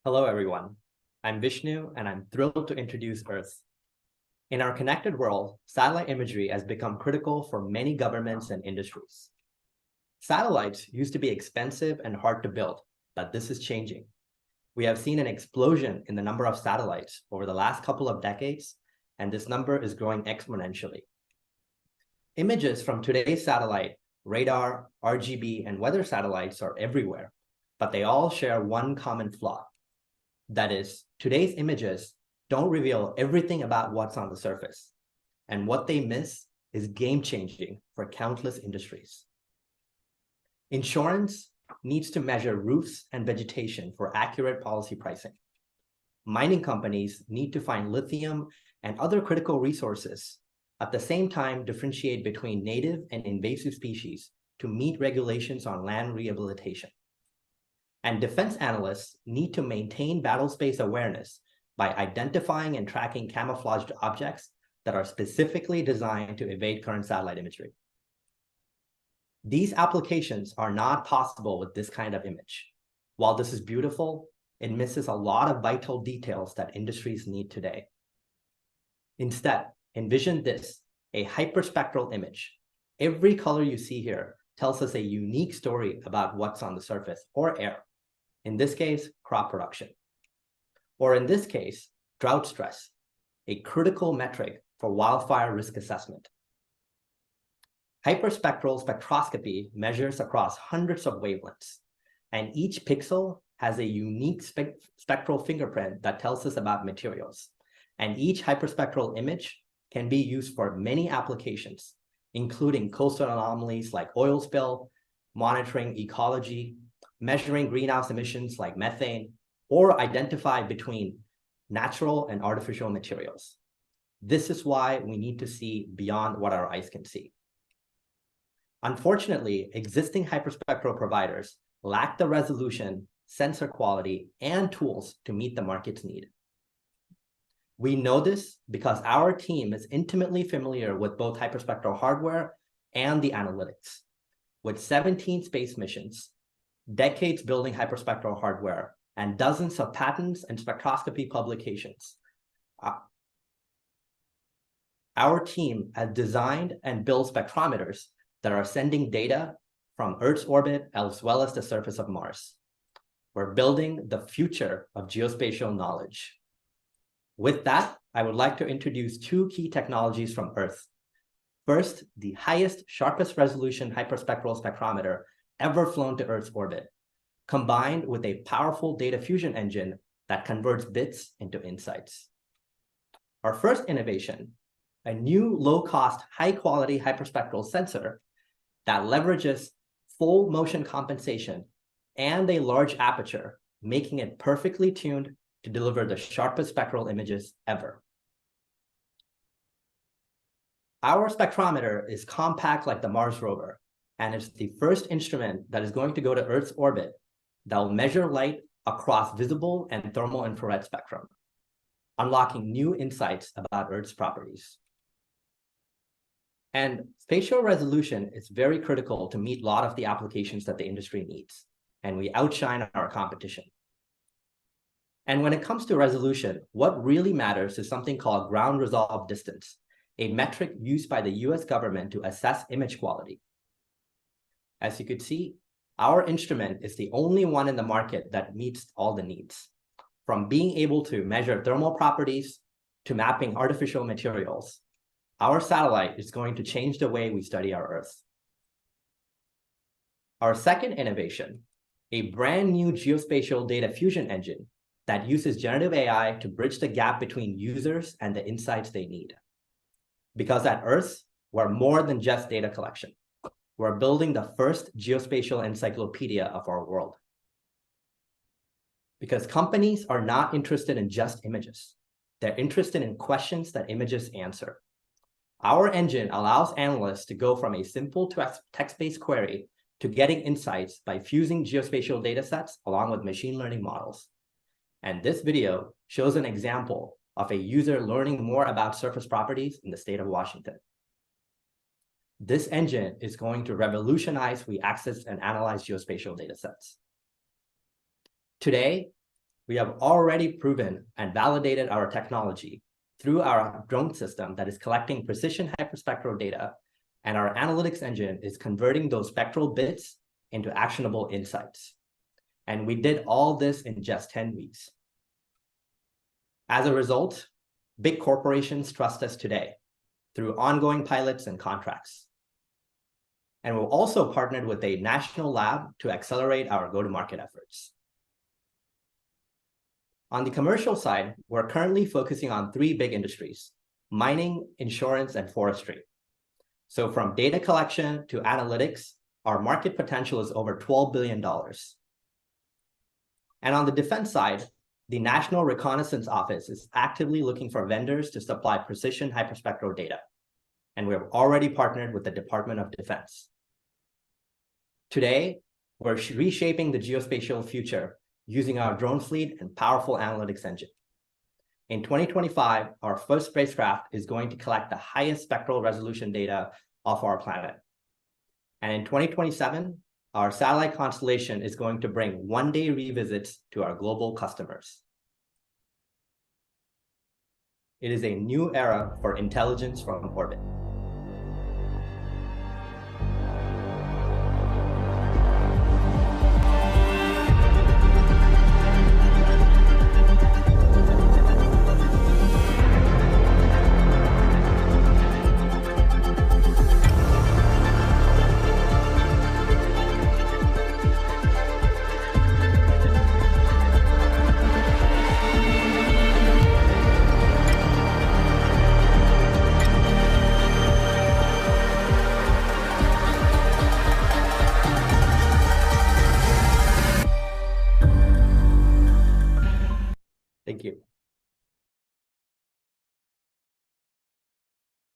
Hello, everyone. I'm Vishnu, and I'm thrilled to introduce Earth. In our connected world, satellite imagery has become critical for many governments and industries. Satellites used to be expensive and hard to build, but this is changing. We have seen an explosion in the number of satellites over the last couple of decades, and this number is growing exponentially. Images from today's satellite, radar, RGB, and weather satellites are everywhere, but they all share one common flaw. That is, today's images don't reveal everything about what's on the surface, and what they miss is game-changing for countless industries. Insurance needs to measure roofs and vegetation for accurate policy pricing. Mining companies need to find lithium and other critical resources, at the same time differentiate between native and invasive species to meet regulations on land rehabilitation. And defense analysts need to maintain battlespace awareness by identifying and tracking camouflaged objects that are specifically designed to evade current satellite imagery. These applications are not possible with this kind of image. While this is beautiful, it misses a lot of vital details that industries need today. Instead, envision this, a hyperspectral image. Every color you see here tells us a unique story about what's on the surface or air. In this case, crop production. Or in this case, drought stress, a critical metric for wildfire risk assessment. Hyperspectral spectroscopy measures across hundreds of wavelengths, and each pixel has a unique spectral fingerprint that tells us about materials. And each hyperspectral image can be used for many applications, including coastal anomalies like oil spill, monitoring ecology, measuring greenhouse emissions like methane, or identify between natural and artificial materials. This is why we need to see beyond what our eyes can see. Unfortunately, existing hyperspectral providers lack the resolution, sensor quality, and tools to meet the market's need. We know this because our team is intimately familiar with both hyperspectral hardware and the analytics. With 17 space missions, decades building hyperspectral hardware, and dozens of patents and spectroscopy publications, our team has designed and built spectrometers that are sending data from Earth's orbit as well as the surface of Mars. We're building the future of geospatial knowledge. With that, I would like to introduce two key technologies from Earth. First, the highest, sharpest resolution hyperspectral spectrometer ever flown to Earth's orbit, combined with a powerful data fusion engine that converts bits into insights. Our first innovation, a new low-cost, high-quality hyperspectral sensor that leverages full motion compensation and a large aperture, making it perfectly tuned to deliver the sharpest spectral images ever. Our spectrometer is compact like the Mars rover, and it's the first instrument that is going to go to Earth's orbit that will measure light across visible and thermal infrared spectrum, unlocking new insights about Earth's properties. And spatial resolution is very critical to meet a lot of the applications that the industry needs, and we outshine our competition. And when it comes to resolution, what really matters is something called ground resolve distance, a metric used by the US government to assess image quality. As you could see, our instrument is the only one in the market that meets all the needs, from being able to measure thermal properties to mapping artificial materials. Our satellite is going to change the way we study our Earth. Our second innovation, a brand new geospatial data fusion engine that uses generative AI to bridge the gap between users and the insights they need. Because at Earth, we're more than just data collection. We're building the first geospatial encyclopedia of our world. Because companies are not interested in just images. They're interested in questions that images answer. Our engine allows analysts to go from a simple text-based query to getting insights by fusing geospatial datasets along with machine learning models. And this video shows an example of a user learning more about surface properties in the state of Washington. This engine is going to revolutionize how we access and analyze geospatial datasets. Today, We have already proven and validated our technology through our drone system that is collecting precision hyperspectral data, and our analytics engine is converting those spectral bits into actionable insights. And we did all this in just 10 weeks. As a result, big corporations trust us today through ongoing pilots and contracts. And we've also partnered with a national lab to accelerate our go-to-market efforts. On the commercial side, we're currently focusing on 3 big industries: mining, insurance, and forestry. So from data collection to analytics, our market potential is over $12 billion. And on the defense side, the National Reconnaissance Office is actively looking for vendors to supply precision hyperspectral data. And we have already partnered with the Department of Defense. Today, we're reshaping the geospatial future using our drone fleet and powerful analytics engine. In 2025, our first spacecraft is going to collect the highest spectral resolution data of our planet. And in 2027, our satellite constellation is going to bring one-day revisits to our global customers. It is a new era for intelligence from orbit. Thank you.